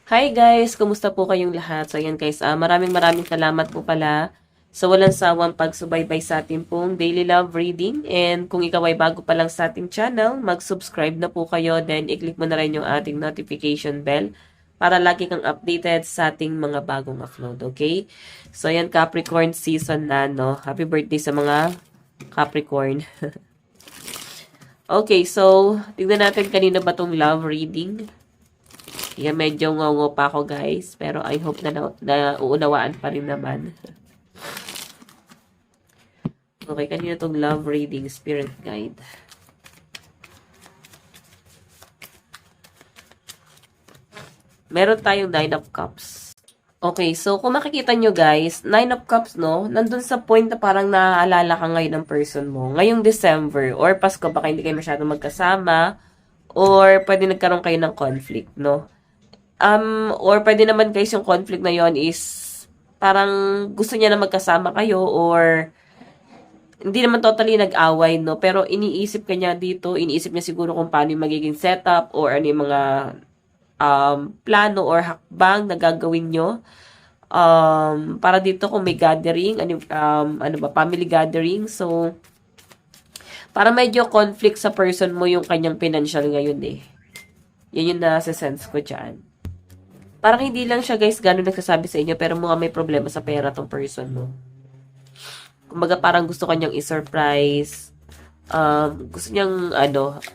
Hi guys! Kumusta po kayong lahat? So ayan guys, maraming salamat po pala sa walang sawang pagsubaybay sa ating pong daily love reading. And kung ikaw ay bago pa lang sa ating channel, mag-subscribe na po kayo. Then i-click mo na rin yung ating notification bell para lagi kang updated sa ating mga bagong upload. Okay? So ayan, Capricorn season na, no? Happy birthday sa mga Capricorn. Okay, so tignan natin kanina ba tong love reading. Yan, medyo ngongo pa ako guys. Pero I hope na uunawaan pa rin naman. Okay, kanina itong love reading, spirit guide. Meron tayong 9 of Cups. Okay, so kung makikita nyo guys, 9 of Cups, no? Nandun sa point na parang naaalala ka ngayon ng person mo. Ngayong December or Pasko, baka hindi kayo masyadong magkasama. Or pwede nagkaroon kayo ng conflict, no? Or pwede naman guys yung conflict na yon is parang gusto niya na magkasama kayo or hindi naman totally nag-away, no? Pero iniisip kanya dito, iniisip niya siguro kung paano yung magiging setup or ano yung mga plano or hakbang na gagawin nyo. Para dito kung may gathering, ano ba, family gathering. So, para medyo conflict sa person mo yung kanyang financial ngayon eh. Yan yung nasa-sense ko dyan. Parang hindi lang siya guys gano'n nagsasabi sa inyo pero mukhang may problema sa pera tong person mo. Kumbaga parang gusto kanyang i-surprise. Gusto niyang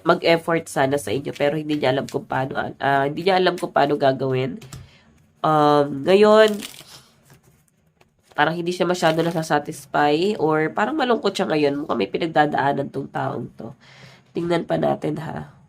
mag-effort sana sa inyo pero hindi niya alam kung paano gagawin. Ngayon parang hindi siya masyado nasasatisfy or parang malungkot siya ngayon. Mukhang may pinagdadaanan tong taong to. Tingnan pa natin ha.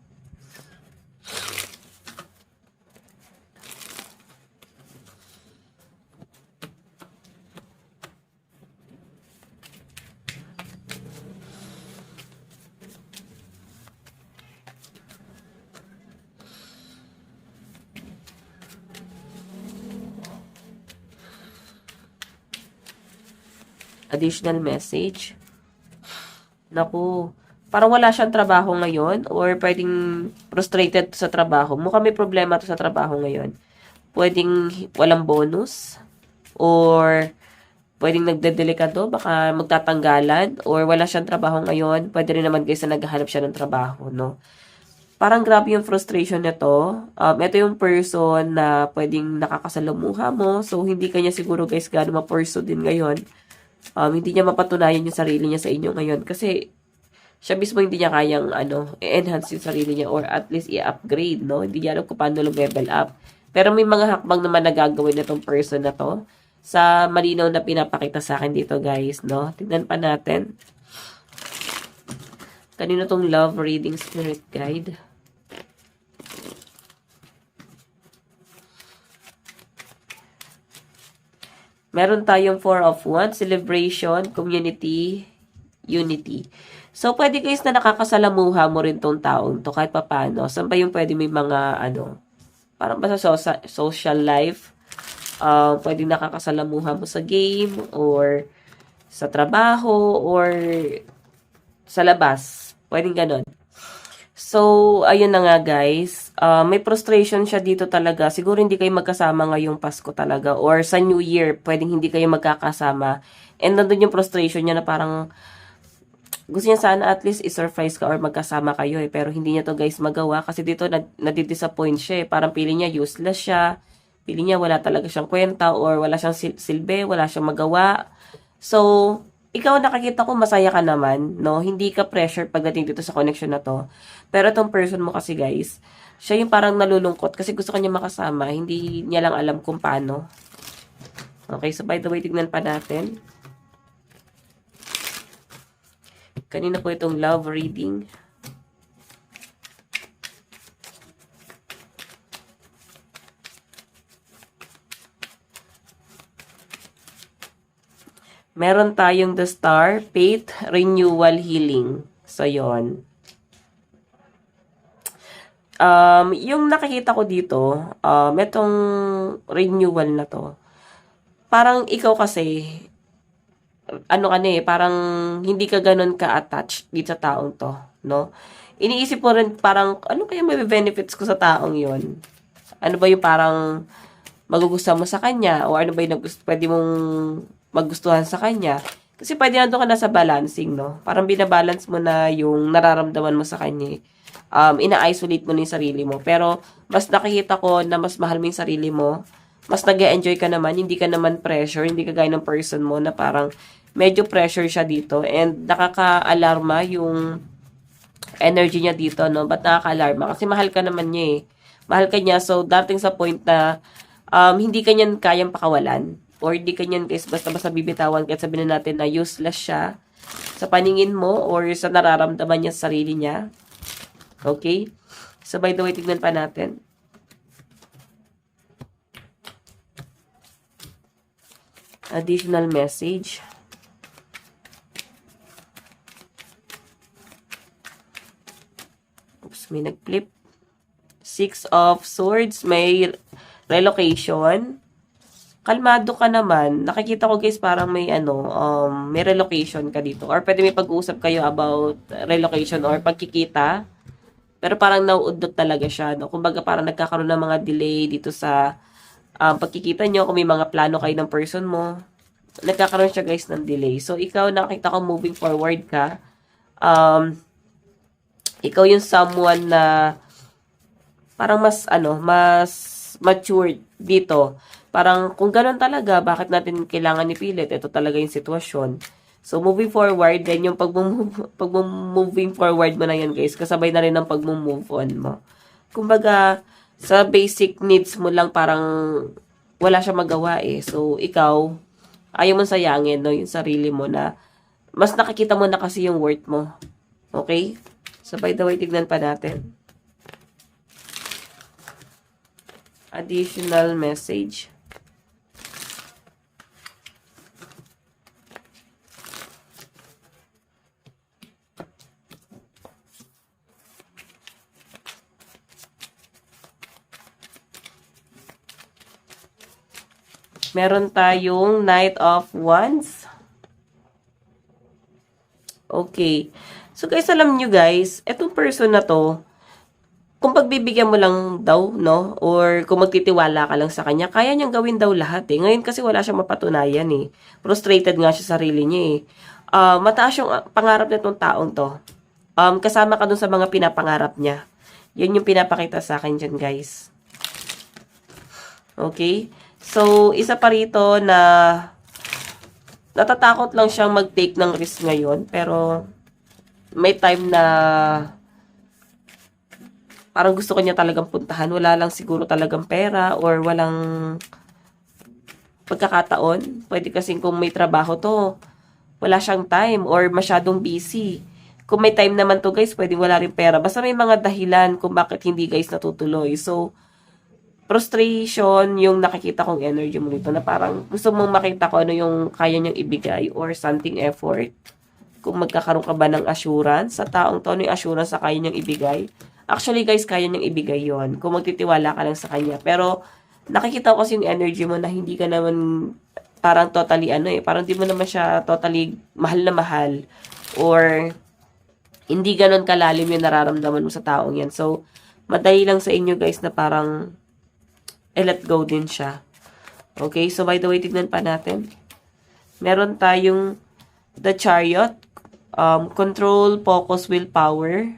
Additional message. Naku, parang wala siyang trabaho ngayon or pwedeng frustrated sa trabaho. Mukhang may problema to sa trabaho ngayon. Pwedeng walang bonus or pwedeng nagdedelikado, baka magtatanggalan or wala siyang trabaho ngayon. Pwede rin naman guys na naghahanap siya ng trabaho, no? Parang grabe yung frustration nito. Ito yung person na pwedeng nakakasalamuha mo. So, hindi kanya siguro guys gano'n ma-pursue din ngayon. Hindi niya mapatunayan yung sarili niya sa inyo ngayon kasi siya mismo hindi niya kayang i-enhance yung sarili niya or at least i-upgrade, no? Hindi niya alam kung paano level up. Pero may mga hakbang naman na gagawin na tong person na to sa malinaw na pinapakita sa akin dito, guys, no? Tignan pa natin. Kanino tong love reading spirit guide? Meron tayong 4 of Wands, celebration, community, unity. So, pwede guys na nakakasalamuha mo rin tong taong to kahit paano. Saan ba yung pwede may mga, parang ba sa social life? Pwede nakakasalamuha mo sa game or sa trabaho or sa labas. Pwedeng ganon. So, ayun na nga guys. May frustration siya dito talaga. Siguro hindi kayo magkasama ngayong Pasko talaga. Or sa New Year, pwedeng hindi kayo magkakasama. And nandun yung frustration niya na parang gusto niya sana at least i-surprise ka or magkasama kayo eh. Pero hindi niya to guys magawa. Kasi dito nadidisappoint siya eh. Parang feeling niya useless siya. Feeling niya wala talaga siyang kwenta or wala siyang silbi, wala siyang magawa. So, ikaw nakakita ko masaya ka naman, no? Hindi ka pressure pagdating dito sa connection na to. Pero itong person mo kasi guys, siya yung parang nalulungkot kasi gusto kanya makasama, hindi niya lang alam kung paano. Okay, so by the way, tignan pa natin. Kanina po itong love reading. Meron tayong the star, faith, renewal, healing. So, yon. Yung nakikita ko dito, itong renewal na to, parang ikaw kasi, ano ka na eh, parang hindi ka ganun ka-attached dito sa taong to, no? Iniisip mo rin parang, ano kaya may benefits ko sa taong yon? Ano ba yung parang magugustuhan mo sa kanya? O ano ba yung pwede mong magustuhan sa kanya? Kasi pwede na doon ka na sa balancing, no? Parang binabalance mo na yung nararamdaman mo sa kanya. Ina-isolate mo na yung sarili mo. Pero, mas nakikita ko na mas mahal mo yung sarili mo. Mas nag-enjoy ka naman. Hindi ka naman pressure. Hindi ka gaya ng person mo na parang medyo pressure siya dito. And nakaka-alarma yung energy niya dito, no? Ba't nakaka-alarma? Kasi mahal ka naman niya eh. Mahal ka niya. So, dating sa point na hindi ka niyan kayang pakawalan. Or hindi ka niyan guys basta-basta bibitawan kahit sabihin na natin na useless siya sa paningin mo or sa nararamdaman niya sa sarili niya. Okay? So, by the way, tignan pa natin. Additional message. Oops, may nag-flip. 6 of Swords, may relocation. Kalmado ka naman. Nakikita ko guys parang may may relocation ka dito. Or pwede may pag-uusap kayo about relocation or pagkikita. Pero parang nauudot talaga siya, no? Kumbaga parang nagkakaroon ng mga delay dito sa pagkikita nyo. Kung may mga plano kayo ng person mo, nagkakaroon siya guys ng delay. So, ikaw nakita ko moving forward ka. Ikaw yung someone na parang mas mature dito. Parang kung ganun talaga, bakit natin kailangan ipilit? Ito talaga yung sitwasyon. So, moving forward, then yung pag-moving forward mo na yan, guys, kasabay na rin ng pag-move on mo. Kumbaga, sa basic needs mo lang parang wala siya magawa eh. So, ikaw, ayaw mo sayangin, no, yung sarili mo na mas nakikita mo na kasi yung worth mo. Okay? So, by the way, tignan pa natin. Additional message. Meron tayong Knight of Wands. Okay. So guys, alam nyo guys, etong person na to, kung pagbibigyan mo lang daw, no? Or kung magtitiwala ka lang sa kanya, kaya niyang gawin daw lahat eh. Ngayon kasi wala siyang mapatunayan eh. Frustrated nga siya sa sarili niya eh. Mataas yung pangarap na itong taong to. Kasama ka dun sa mga pinapangarap niya. Yan yung pinapakita sa akin dyan guys. Okay? So, isa pa rito na natatakot lang siyang mag-take ng risk ngayon. Pero, may time na parang gusto ko niya talagang puntahan. Wala lang siguro talagang pera or walang pagkakataon. Pwede kasing kung may trabaho to, wala siyang time or masyadong busy. Kung may time naman to guys, pwede wala rin pera. Basta may mga dahilan kung bakit hindi guys natutuloy. So, frustration yung nakikita kong energy mo dito na parang gusto mong makita ko ano yung kaya niyang ibigay or something effort. Kung magkakaroon ka ba ng assurance sa taong to, ano yung assurance sa kaya niyang ibigay. Actually guys, kaya niyang ibigay yon kung magtitiwala ka lang sa kanya. Pero nakikita ko kasi yung energy mo na hindi ka naman parang totally parang di mo naman siya totally mahal na mahal or hindi ganon kalalim yung nararamdaman mo sa taong yan. So, madali lang sa inyo guys na parang let go din siya. Okay, so by the way, tignan pa natin. Meron tayong the Chariot, control, focus, willpower,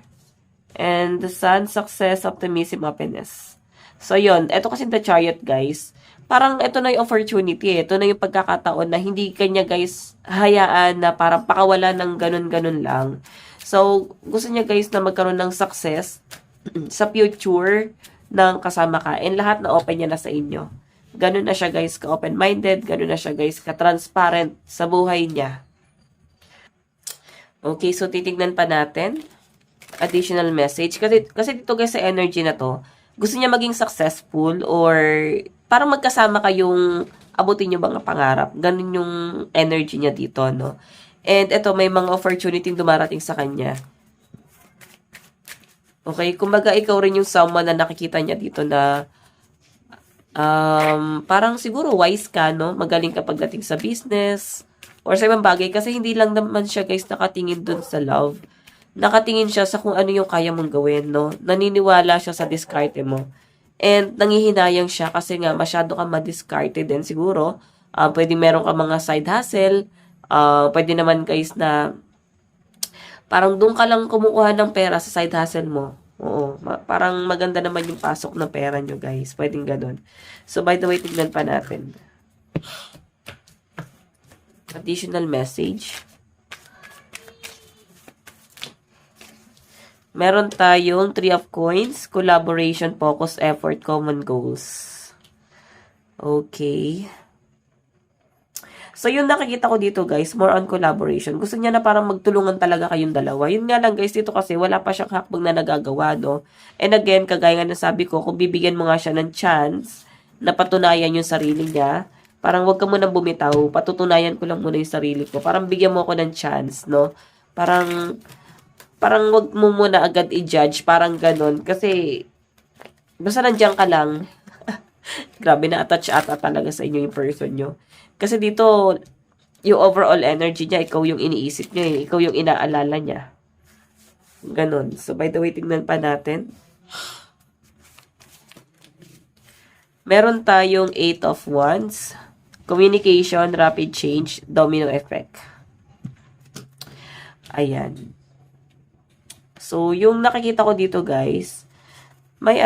and the Sun, success, optimism, happiness. So, yon. Ito kasi the Chariot, guys. Parang ito na yung opportunity. Ito na yung pagkakataon na hindi kanya, guys, hayaan na parang pakawala ng ganun-ganun lang. So, gusto niya, guys, na magkaroon ng success sa future ng kasama ka. And lahat na open niya na sa inyo. Ganun na siya, guys, ka-open-minded. Ganun na siya, guys, ka-transparent sa buhay niya. Okay, so titignan pa natin. Additional message. Kasi dito guys sa energy na to, gusto niya maging successful or parang magkasama kayong abutin yung mga pangarap. Ganun yung energy niya dito, no? And ito, may mga opportunity dumarating sa kanya. Okay, kumbaga ikaw rin yung someone na nakikita niya dito na parang siguro wise ka, no? Magaling ka pagdating sa business or sa ibang bagay, kasi hindi lang naman siya guys nakatingin dun sa love. Nakatingin siya sa kung ano yung kaya mong gawin, no? Naniniwala siya sa diskarte mo. And nangihinayang siya kasi nga masyado kang madiskarte din siguro. Pwede meron ka mga side hustle. Pwede naman guys na parang doon ka lang kumukuha ng pera sa side hustle mo. Oo, parang maganda naman yung pasok ng pera nyo guys. Pwedeng ganun. So by the way, tignan pa natin. Additional message. Meron tayong 3 of Coins, collaboration, focus, effort, common goals. Okay. So, yung nakikita ko dito, guys, more on collaboration. Gusto niya na parang magtulungan talaga kayong dalawa. Yun nga lang, guys, dito kasi wala pa siyang hakbang na nagagawa, no? And again, kagaya nga na sabi ko, kung bibigyan mo nga siya ng chance na patunayan yung sarili niya, parang wag ka munang bumitaw, patutunayan ko lang muna yung sarili ko. Parang bigyan mo ako ng chance, no? Parang wag mo muna agad i-judge, parang ganun. Kasi, basta nandiyan ka lang, grabe na attach ata talaga sa inyo yung person nyo. Kasi dito, yung overall energy niya, ikaw yung iniisip niya, ikaw yung inaalala niya. Ganun. So, by the way, tingnan pa natin. Meron tayong 8 of Wands, communication, rapid change, domino effect. Ayan. So, yung nakikita ko dito, guys, may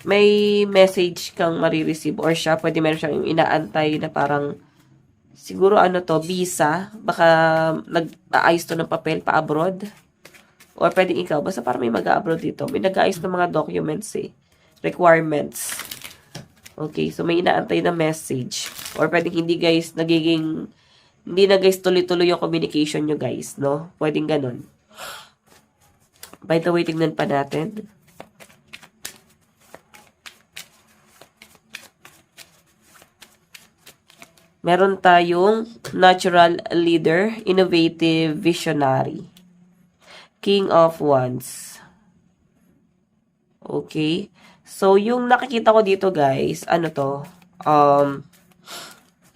may message kang marireceive or siya, pwede meron siyang inaantay na parang, siguro visa, baka nag-aayos to ng papel pa abroad. Or pwedeng ikaw, basta parang may mag-abroad dito. May nag-aayos ng mga documents requirements. Okay, so may inaantay na message. Or pwedeng hindi na guys tuloy-tuloy yung communication nyo guys, no? Pwedeng ganun. By the way, tignan pa natin. Meron tayong natural leader, innovative, visionary. King of Wands. Okay. So, yung nakikita ko dito, guys,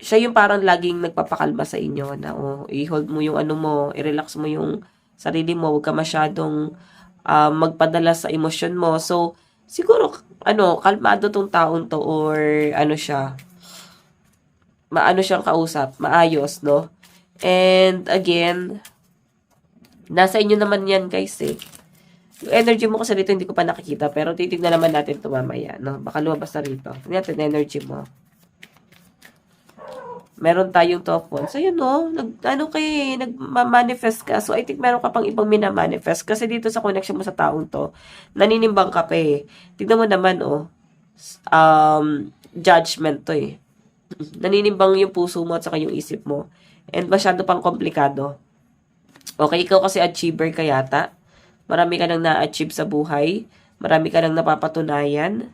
siya yung parang laging nagpapakalma sa inyo na, i-hold mo yung i-relax mo yung sarili mo, huwag ka masyadong magpadala sa emosyon mo. So, siguro, kalmado tong taon to or siya, siyang kausap, maayos, no? And, again, nasa inyo naman yan, guys, Yung energy mo kasi dito, hindi ko pa nakikita, pero titignan naman natin ito mamaya, no? Baka lumabas na rito. Tignan natin energy mo. Meron tayong top 1. So, yun, no? Nag-manifest ka. So, I think meron ka pang ibang minamanifest. Kasi dito sa connection mo sa taong to, naninimbang ka pa Tignan mo naman, judgment to Naninimbang yung puso mo at saka yung isip mo. And masyado pang komplikado. Okay, ikaw kasi achiever ka yata. Marami ka nang na-achieve sa buhay. Marami ka nang napapatunayan.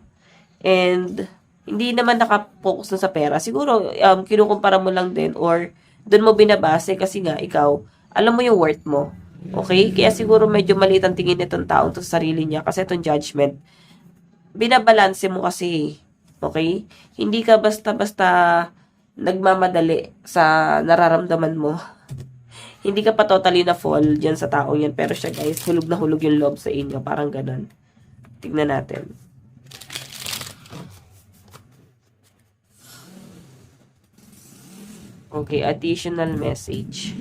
And hindi naman nakapokus na sa pera. Siguro, kinukumpara mo lang din or doon mo binabase kasi nga, ikaw, alam mo yung worth mo. Okay? Kaya siguro medyo maliit ang tingin nitong taong to sa sarili niya kasi itong judgment. Binabalanse mo kasi. Okay? Hindi ka basta-basta nagmamadali sa nararamdaman mo. Hindi ka pa totally na fall dyan sa taong yan. Pero siya guys, hulog na hulog yung love sa inyo. Parang ganun. Tignan natin. Okay, additional message.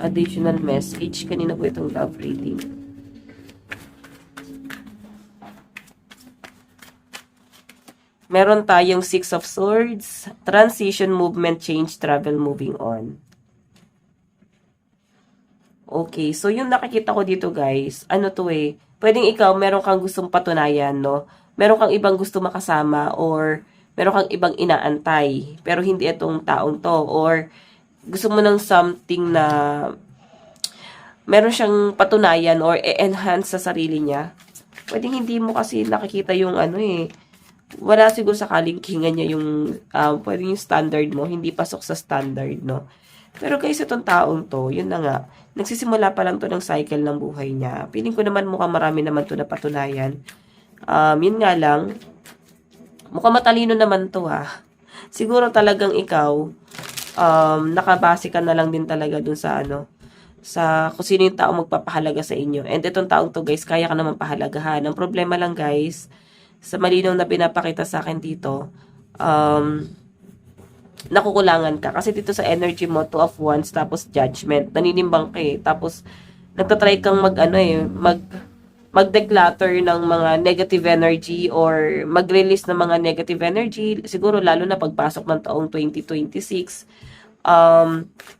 Additional message. Kanina po itong love reading. Meron tayong 6 of Swords, transition, movement, change, travel, moving on. Okay, so yung nakikita ko dito guys, pwedeng ikaw, meron kang gustong patunayan, no? Meron kang ibang gusto makasama or meron kang ibang inaantay, pero hindi itong taong to. Or gusto mo ng something na meron siyang patunayan or e-enhance sa sarili niya. Pwedeng hindi mo kasi nakikita yung wala siguro sa kalingkingan niya yung pwedeng yung standard mo, hindi pasok sa standard, no? Pero guys, itong taong to, yun na nga, nagsisimula pa lang to ng cycle ng buhay niya. Piling ko naman mukhang marami naman to na patunayan Yun nga lang, mukhang matalino naman to ha. Siguro talagang ikaw, nakabase ka na lang din talaga dun sa sa kung sino yung tao magpapahalaga sa inyo. And itong taong to guys, kaya ka naman pahalagahan. Ang problema lang guys, sa malinaw na pinapakita sa akin dito, nakukulangan ka. Kasi dito sa energy mo, 2 of Wands, tapos Judgment, naninimbang ka eh. Tapos, nagtatry kang mag-declutter ng mga negative energy or mag-release ng mga negative energy. Siguro, lalo na pagpasok ng taong 2026,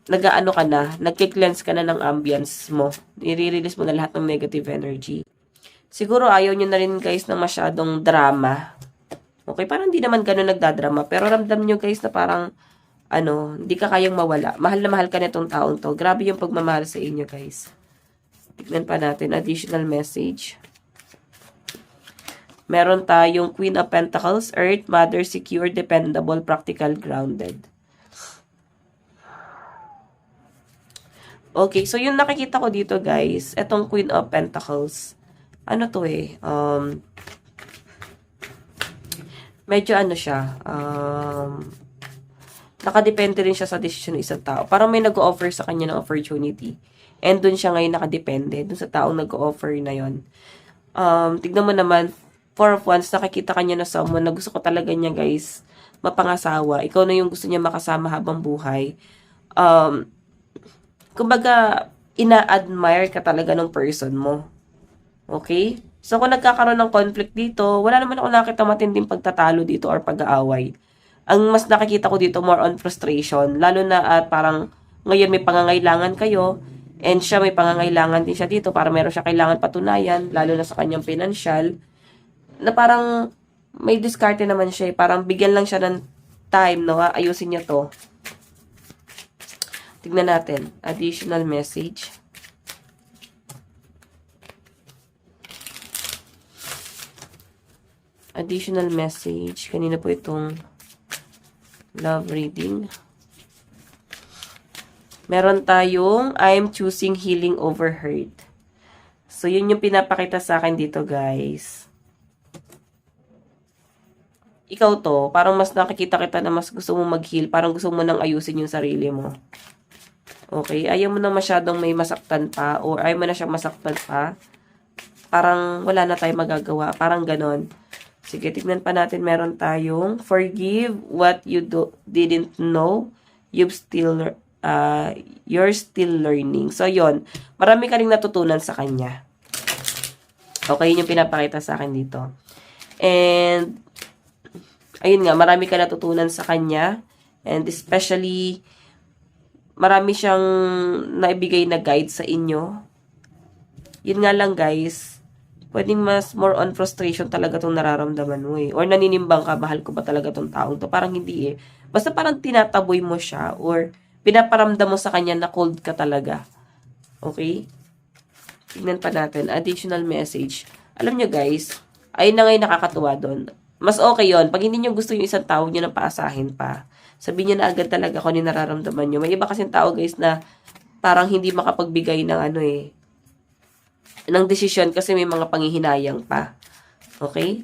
nag-aano ka na, nagki-cleanse ka na ng ambience mo. I-release mo na lahat ng negative energy. Siguro ayaw nyo na rin guys ng masyadong drama. Okay, parang hindi naman ganun nagdadrama. Pero ramdam nyo guys na parang, hindi ka kayang mawala. Mahal na mahal ka nitong taong to. Grabe yung pagmamahal sa inyo guys. Tignan pa natin, additional message. Meron tayong Queen of Pentacles, Earth, Mother, Secure, Dependable, Practical, Grounded. Okay, so yung nakikita ko dito guys, etong Queen of Pentacles, ano to eh, medyo siya, nakadepende rin siya sa desisyon ng isang tao. Parang may nag-o-offer sa kanya ng opportunity. And dun siya ngayon nakadepende, dun sa taong nag-o-offer na yon. Tignan mo naman, 4 of Wands, nakikita kanya na someone na gusto ko talaga niya guys, mapangasawa. Ikaw na yung gusto niya makasama habang buhay. Kumbaga, ina-admire ka talaga ng person mo. Okay? So, kung nagkakaroon ng conflict dito, wala naman ako nakita matinding pagtatalo dito or pag-aaway. Ang mas nakikita ko dito, more on frustration. Lalo na at parang ngayon may pangangailangan kayo, and siya may pangangailangan din siya dito para meron siya kailangan patunayan, lalo na sa kanyang financial, na parang may diskarte naman siya. Parang bigyan lang siya ng time, no? Ayusin niya to. Tignan natin. Additional message. Additional message. Kanina po itong love reading. Meron tayong I'm choosing healing over hurt. So, yun yung pinapakita sa akin dito, guys. Ikaw to, parang mas nakikita kita na mas gusto mo mag-heal. Parang gusto mo nang ayusin yung sarili mo. Okay, ayaw mo na masyadong may masaktan pa or ayaw mo na siyang masaktan pa. Parang wala na tayong magagawa. Parang ganon. Sige, tignan pa natin. Meron tayong forgive what you didn't know. You're still learning. So, yon. Marami ka rin natutunan sa kanya. Okay, yun yung pinapakita sa akin dito. And, ayun nga, marami ka natutunan sa kanya. And especially, marami siyang naibigay na guide sa inyo. Yun nga lang guys, pwedeng mas more on frustration talaga itong nararamdaman mo eh. Or naninimbang ka, mahal ko ba talaga itong taong to? Parang hindi eh. Basta parang tinataboy mo siya or pinaparamdam mo sa kanya na cold ka talaga. Okay? Tignan pa natin. Additional message. Alam nyo guys, ayun na ngayon nakakatuwa doon. Mas okay yon pag hindi nyo gusto yung isang tao nyo na paasahin pa. Sabihin nyo na agad talaga kung ano nararamdaman nyo. May iba kasing tao guys na parang hindi makapagbigay ng ng desisyon kasi may mga panghihinayang pa. Okay?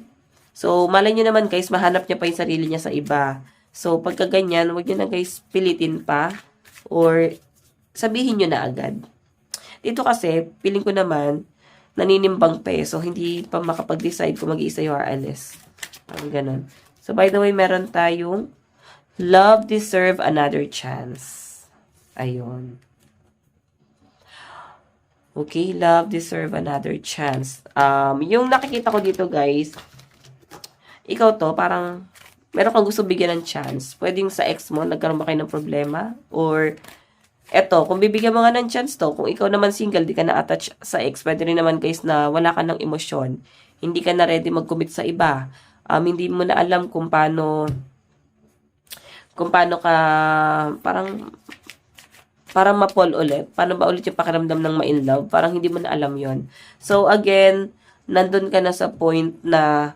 So, malay nyo naman guys, mahanap niya pa yung sarili niya sa iba. So, pagka ganyan, huwag nyo na guys pilitin pa or sabihin nyo na agad. Dito kasi, feeling ko naman, naninimbang pa eh. So, hindi pa makapag-decide kung mag-iisa yung RLS. Parang ganun. So, by the way, meron tayong love deserve another chance. Ayun. Okay, love deserve another chance. Yung nakikita ko dito, guys, ikaw to, parang meron kang gusto bigyan ng chance. Pwedeng sa ex mo, nagkaroon ba kayo ng problema? Or, eto, kung bibigyan mo nga ng chance to, kung ikaw naman single, di ka na-attach sa ex, pwede rin naman, guys, na wala ka ng emosyon. Hindi ka na ready mag-commit sa iba. Hindi mo na alam kung paano ka parang ma-fall ulit. Paano ba ulit yung pakiramdam ng ma-in love? Parang hindi mo na alam yon. So, again, nandun ka na sa point na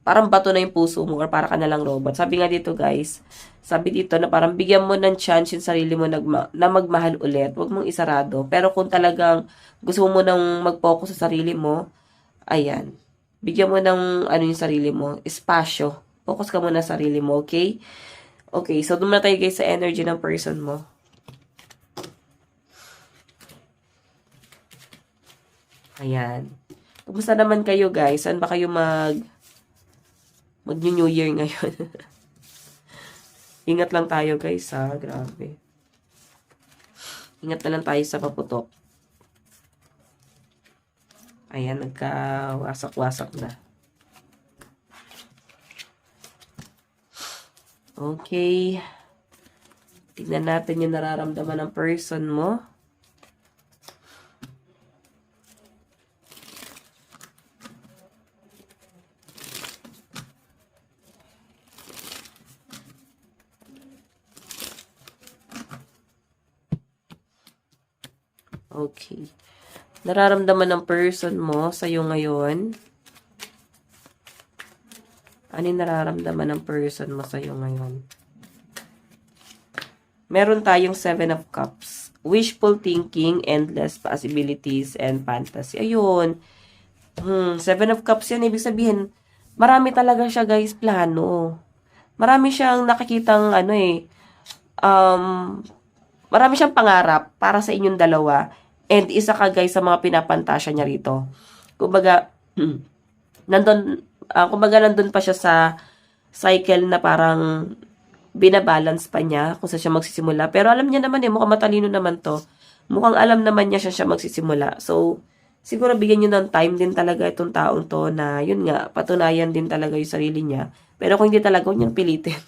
parang bato na yung puso mo or para ka na lang robot. Sabi nga dito, guys, sabi dito na parang bigyan mo ng chance yung sarili mo na magmahal ulit. Huwag mong isarado. Pero kung talagang gusto mo nang mag-focus sa sarili mo, ayan. Bigyan mo ng ano yung sarili mo, espasyo. Focus ka muna sa sarili mo, okay? Okay, so doon na tayo guys sa energy ng person mo. Ayan. Kumusta naman kayo guys? Saan ba kayo mag-New Year ngayon? Ingat lang tayo guys ha, grabe. Ingat na lang tayo sa paputok. Ayan, nagkawasak-wasak na. Okay. Tignan natin yung nararamdaman ng person mo. Okay. Nararamdaman ng person mo sa'yo ngayon. Ano yung nararamdaman ng person mo sa'yo ngayon? Meron tayong 7 of Cups. Wishful thinking, endless possibilities, and fantasy. Ayun. 7 of Cups yan. Ibig sabihin, marami talaga siya guys, plano. Marami siyang nakikitang marami siyang pangarap para sa inyong dalawa. And isa ka guys sa mga pinapantasya niya rito. Kumbaga, nandun pa siya sa cycle na parang binabalance pa niya kung saan siya magsisimula. Pero alam niya naman mukhang matalino naman to. Mukhang alam naman niya siya magsisimula. So, siguro bigyan niyo ng time din talaga itong taong to na, yun nga, patunayan din talaga yung sarili niya. Pero kung hindi talaga, huwag niyang pilitin.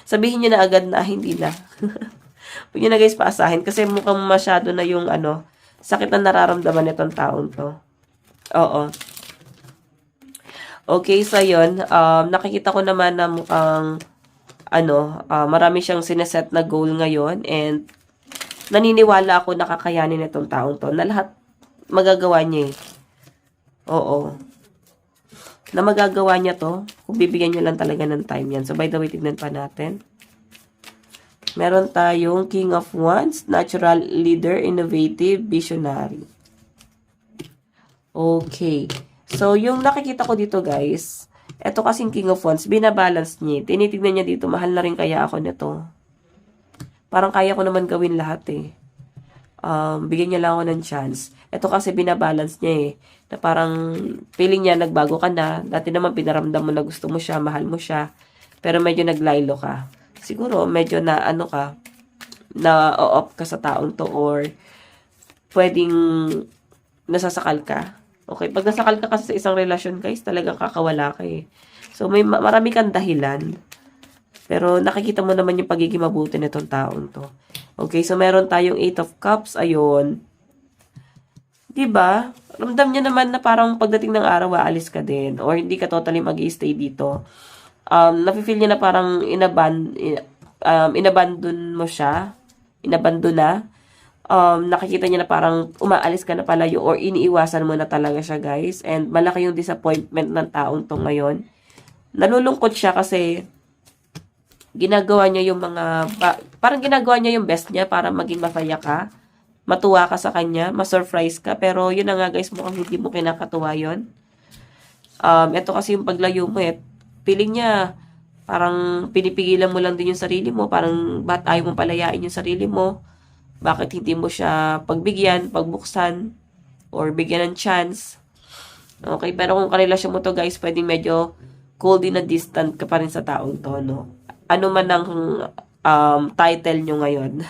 Sabihin niyo na agad na, hindi na. Huwag niyo na guys paasahin kasi mukhang masyado na yung sakit na nararamdaman nitong taong to. Oo. Okay, so yun. Nakikita ko naman na mukhang marami siyang sineset na goal ngayon and naniniwala ako na kakayanin itong taong to na lahat magagawa niya eh. Oo. Na magagawa niya to kung bibigyan niyo lang talaga ng time yan. So by the way, tignan pa natin. Meron tayong King of Wands, natural leader, innovative, visionary. Okay. So, yung nakikita ko dito guys, eto kasing King of Wands, binabalance niya. Tinitignan niya dito, mahal na rin kaya ako nito. Parang kaya ko naman gawin lahat eh. Bigyan niya lang ako ng chance. Eto kasi binabalance niya eh. Na parang feeling niya nagbago ka na. Dati naman pinaramdam mo na gusto mo siya, mahal mo siya. Pero medyo naglaylo ka. Siguro medyo na na-off ka sa taong to or pwedeng nasasakal ka. Okay, pag nasakal ka kasi sa isang relasyon guys, talagang kakawala ka eh. So may marami kang dahilan. Pero nakikita mo naman yung pagiging mabuti nitong taong to. Okay, so meron tayong 8 of Cups, ayun. 'Di ba? Ramdam niya naman na parang pagdating ng araw aalis ka din or hindi ka totally mag-i-stay dito. Nafe-feel niya na parang inabandon mo siya, inabandon na. Nakikita niya na parang umaalis ka na palayo or iniiwasan mo na talaga siya guys. And malaki yung disappointment ng taong to ngayon. Nalulungkot siya kasi ginagawa niya yung parang ginagawa niya yung best niya para maging masaya ka. Matuwa ka sa kanya, ma-surprise ka. Pero yun na nga guys, mukhang hindi mo kinakatuwa yun. Ito kasi yung paglayo mo feeling niya, parang pinipigilan mo lang din yung sarili mo. Parang ba't ayaw mo palayain yung sarili mo? Bakit hindi mo siya pagbigyan, pagbuksan, or bigyan ng chance? Okay, pero kung karelasyon mo to guys, pwedeng medyo cold din na distant ka pa rin sa taong to, no? Ano man ang title nyo ngayon.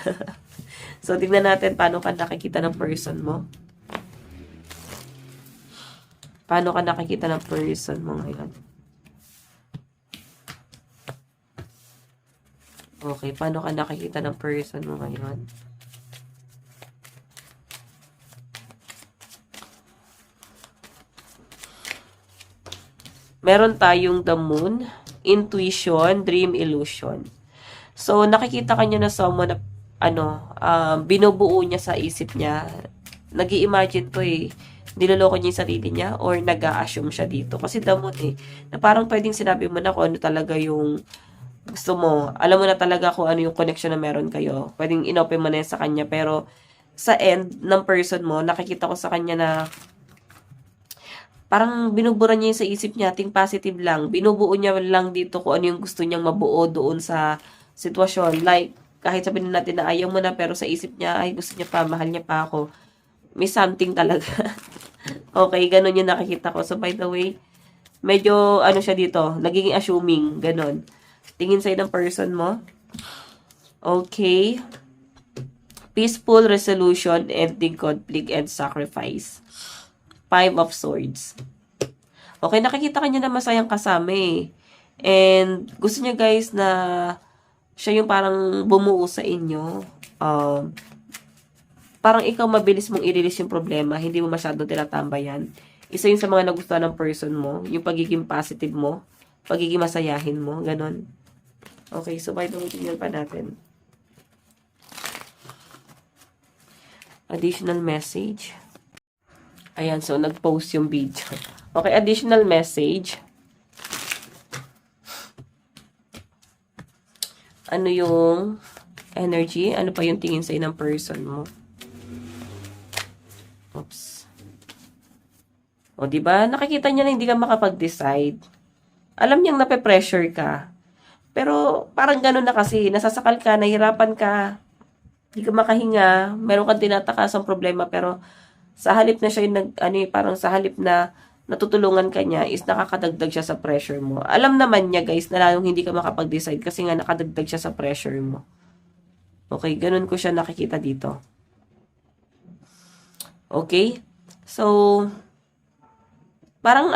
So, tignan natin paano ka nakikita ng person mo. Paano ka nakikita ng person mo ngayon? Okay, paano ka nakikita ng person mo ngayon? Meron tayong the moon, intuition, dream, illusion. So, nakikita kanya na someone na, binubuo niya sa isip niya. Nag-i-imagine to eh. Niloloko niya yung sarili niya or nag-a-assume siya dito. Kasi the moon na parang pwedeng sinabi mo na kung ano talaga yung gusto mo. Alam mo na talaga kung ano yung connection na meron kayo. Pwedeng inopen mo na yan sa kanya. Pero, sa end ng person mo, nakikita ko sa kanya na parang binubura niya yung sa isip niya, think positive lang. Binubuo niya lang dito kung ano yung gusto niyang mabuo doon sa sitwasyon. Like, kahit sabihin natin na ayaw mo na, pero sa isip niya, ay gusto niya pa, mahal niya pa ako. May something talaga. Okay, ganun yung nakikita ko. So, by the way, medyo, ano siya dito, nagiging assuming, ganun. Tingin sa'yo ng person mo. Okay. Peaceful resolution, ending conflict, and sacrifice. 5 of Swords. Okay, nakikita kanya na masayang kasama eh. And gusto niya guys na siya yung parang bumuo sa inyo. Parang ikaw mabilis mong i-release yung problema, hindi mo masyadong tinatambayan. Isa yun sa mga nagustuhan ng person mo, yung pagiging positive mo, pagiging masayahin mo, ganun. Okay, so by the way, tingnan pa natin. Additional message. Ayan, so nag-post yung video. Okay, additional message. Ano yung energy? Ano pa yung tingin sa'yo ng person mo? Oops. O, diba? Nakikita niya na hindi ka makapag-decide. Alam niyang nape-pressure ka. Pero, parang gano'n na kasi. Nasasakal ka, nahirapan ka. Hindi ka makahinga. Meron kang tinatakasang problema, pero sa halip na siya yung parang sa halip na natutulungan ka niya, is nakakadagdag siya sa pressure mo. Alam naman niya, guys, na lalong hindi ka makapag-decide kasi nga nakadagdag siya sa pressure mo. Okay, ganun ko siya nakikita dito. Okay? So, parang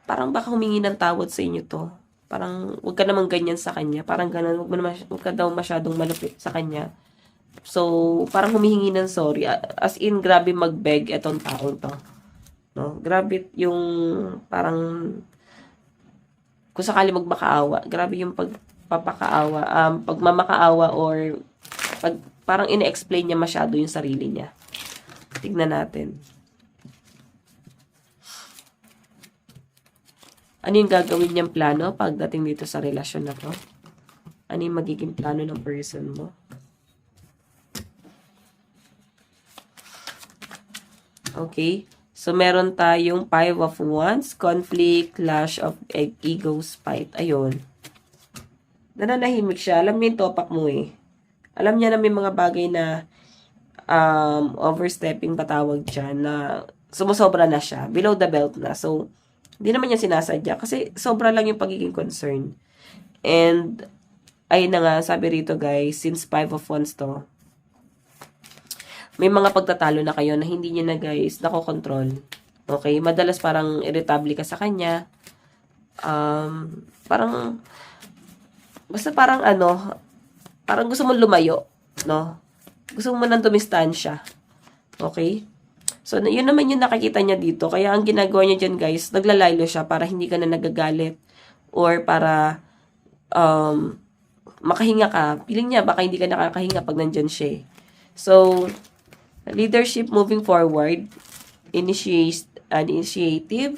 parang baka humingi ng tawad sa inyo to. Parang, wag ka naman ganyan sa kanya. Parang ganun, wag ka daw masyadong malupit sa kanya. So, parang humihingi ng sorry. As in, grabe mag-beg etong taong to. No? Grabe yung parang kung sakali magmakaawa. Grabe yung pagpamakaawa or parang ine-explain niya masyado yung sarili niya. Tignan natin. Ano yung gagawin niyang plano pagdating dito sa relasyon na to? Ano yung magiging plano ng person mo? Okay. So, meron tayong 5 of Wands, conflict, clash of egos, fight. Ayun. Nananahimik siya. Alam niya yung topak mo eh. Alam niya na may mga bagay na overstepping patawag dyan na sumusobra na siya. Below the belt na. So, hindi naman niya sinasadya kasi sobra lang yung pagiging concern. And, ayun na nga, sabi rito guys, since 5 of Wands to, may mga pagtatalo na kayo na hindi niya na guys nakokontrol. Okay? Madalas parang irritable ka sa kanya. Parang basta parang parang gusto mong lumayo, no? Gusto mo nang tumistansya. Okay? So, yun naman yung nakikita niya dito. Kaya ang ginagawa niya dyan guys, naglalaylo siya para hindi ka na nagagalit or para makahinga ka. Feeling niya baka hindi ka nakakahinga pag nandyan siya. So, leadership moving forward, initiative.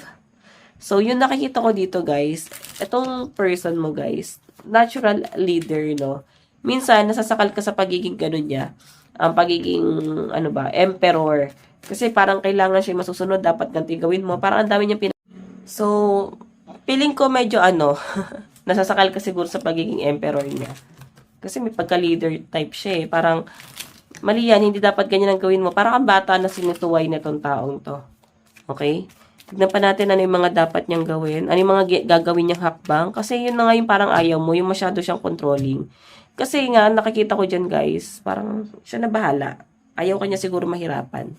So, yun nakikita ko dito, guys. Itong person mo, guys, natural leader, no? Minsan, nasasakal ka sa pagiging ganun niya. Ang pagiging, emperor. Kasi parang kailangan siya masusunod, dapat ganti gawin mo. Parang ang dami niya So, feeling ko medyo nasasakal ka siguro sa pagiging emperor niya. Kasi may pagka-leader type siya eh. Parang, mali yan, hindi dapat ganyan ang gawin mo. Para kang bata na sinutuway na tong taong to. Okay? Tignan pa natin ano yung mga dapat niyang gawin. Ano yung mga gagawin niyang hakbang. Kasi yun na nga yung parang ayaw mo, yung masyado siyang controlling. Kasi nga, nakikita ko dyan guys, parang siya na bahala. Ayaw kanya siguro mahirapan.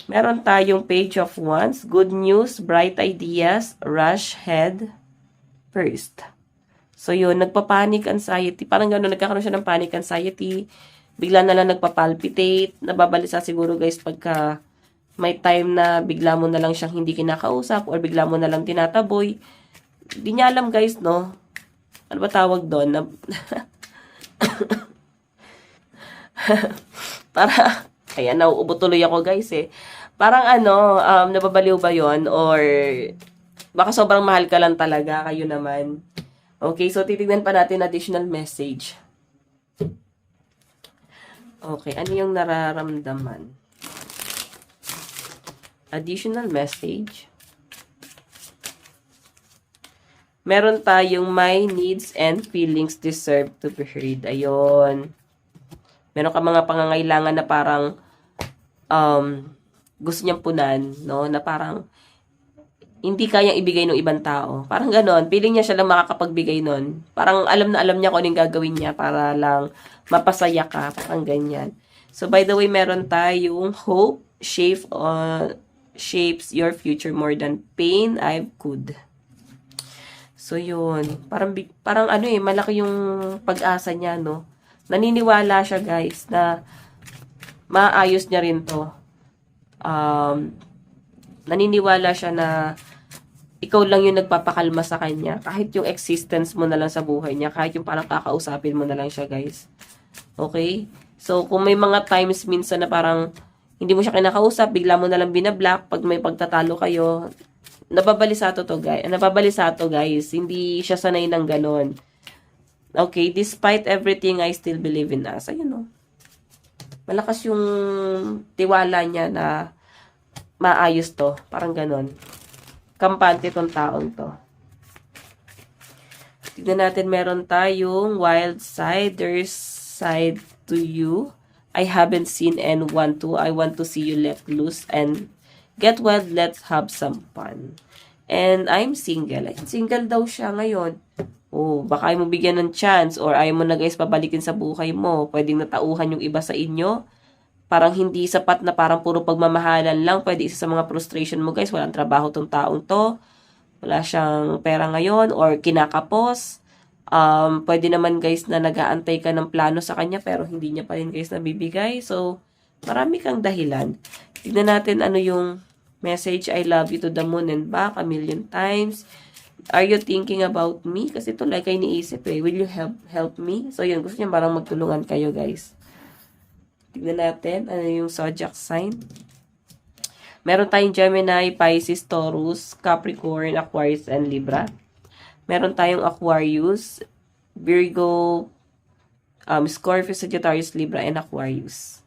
Meron tayong Page of Wands, good news, bright ideas, rush head first. So yun, nagpa-panic anxiety. Parang gano'n, nagkakaroon siya ng panic anxiety. Bigla na lang nagpa-palpitate. Nababalisa siguro guys pagka may time na bigla mo na lang siyang hindi kinakausap or bigla mo na lang tinataboy. Hindi niya alam guys, no? Ano ba tawag doon? Ayan, nauubo tuloy ako guys eh. Parang nababaliw ba yon or baka sobrang mahal ka lang talaga, kayo naman. Okay, so titignan pa natin additional message. Okay, ano yung nararamdaman? Additional message. Meron tayong my needs and feelings deserve to be heard. Ayun. Meron ka mga pangangailangan na parang gusto niyang punan, no? Na parang hindi kayang ibigay ng ibang tao. Parang ganon. Feeling niya siya lang makakapagbigay nun. Parang alam na alam niya kung anong gagawin niya para lang mapasaya ka. Parang ganyan. So, by the way, meron tayong hope shapes your future more than pain I could. So, yun. Parang ano malaki yung pag-asa niya, no? Naniniwala siya, guys, na maayos niya rin to. Naniniwala siya na ikaw lang yung nagpapakalma sa kanya. Kahit yung existence mo na lang sa buhay niya. Kahit yung parang kakausapin mo na lang siya, guys. Okay? So, kung may mga times minsan na parang hindi mo siya kinakausap, bigla mo na lang binablock pag may pagtatalo kayo, nababalisato to, guys. Hindi siya sanay ng ganon. Okay? Despite everything, I still believe in us. Ayun, no? Malakas yung tiwala niya na maayos to. Parang ganon. Kampante tong taong to. Tignan natin, meron tayong wild side. There's side to you I haven't seen and want to. I want to see you let loose and get wild. Let's have some fun. And I'm single. Ay, single daw siya ngayon. Oh, baka ayaw mo bigyan ng chance or ayaw mo na guys pabalikin sa buhay mo. Pwedeng natauhan yung iba sa inyo. Parang hindi sapat na parang puro pagmamahalan lang. Pwede isa sa mga frustration mo, guys. Walang trabaho tong taong to. Wala siyang pera ngayon or kinakapos. Pwede naman, guys, na nag-aantay ka ng plano sa kanya pero hindi niya pa rin, guys, nabibigay. So, marami kang dahilan. Tignan natin ano yung message. I love you to the moon and back a million times. Are you thinking about me? Kasi ito like ay niisip Will you help me? So, yun. Gusto niya parang magtulungan kayo, guys. Tignan natin, ano yung zodiac sign. Meron tayong Gemini, Pisces, Taurus, Capricorn, Aquarius, and Libra. Meron tayong Aquarius, Virgo, Scorpio, Sagittarius, Libra, and Aquarius.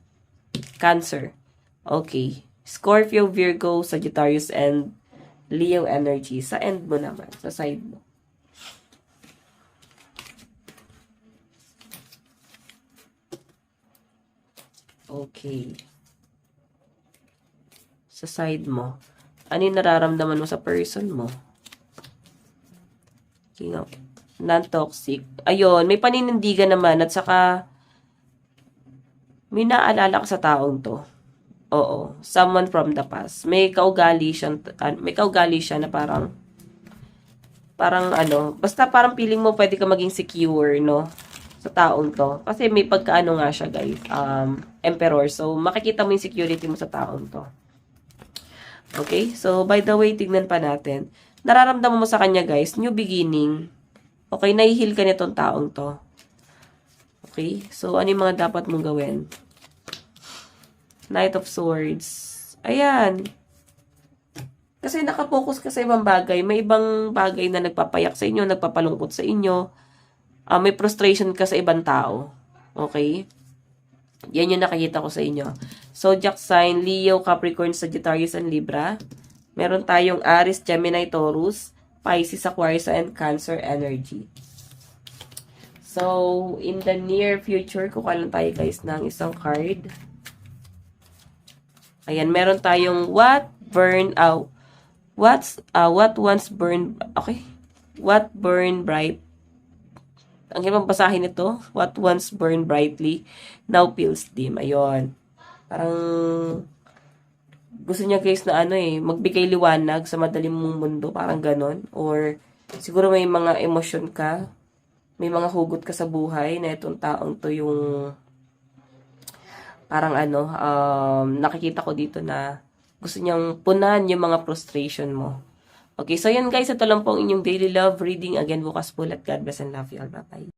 Cancer. Okay. Scorpio, Virgo, Sagittarius, and Leo energy. Sa end mo naman, sa side mo. Okay. Sa side mo. Ano yung nararamdaman mo sa person mo? King of non-toxic. Ayun, may paninindigan naman at saka may naalala ka sa taong to. Oo, someone from the past. May kaugali siya na parang basta parang feeling mo pwede ka maging secure, no? Sa taong to. Kasi may pagkaano nga siya, guys. Emperor. So, makikita mo yung security mo sa taong to. Okay? So, by the way, tignan pa natin. Nararamdaman mo sa kanya, guys, new beginning. Okay? Nahihil ka nitong taong to. Okay? So, ano yung mga dapat mong gawin? Knight of Swords. Ayan. Kasi nakapokus ka sa ibang bagay. May ibang bagay na nagpapayak sa inyo, nagpapalungkot sa inyo. May frustration ka sa ibang tao. Okay? Yan yung nakikita ko sa inyo. Zodiac sign, Leo, Capricorn, Sagittarius, and Libra. Meron tayong Aries, Gemini, Taurus, Pisces, Aquarius, and Cancer energy. So, in the near future, kukuha lang tayo, guys, ng isang card. Ayan, meron tayong what once burned, okay? What burned bright. Ang hirap basahin ito. What once burned brightly now feels dim. Ayun. Parang gusto niya, guys, na magbigay liwanag sa madalim mong mundo. Parang ganon. Or siguro may mga emosyon ka. May mga hugot ka sa buhay na itong taong to yung parang nakikita ko dito na gusto niyang punan yung mga frustration mo. Okay, so yan, guys, ito lang po ang inyong daily love reading. Again, bukas po. Let God bless and love you all. Bye-bye.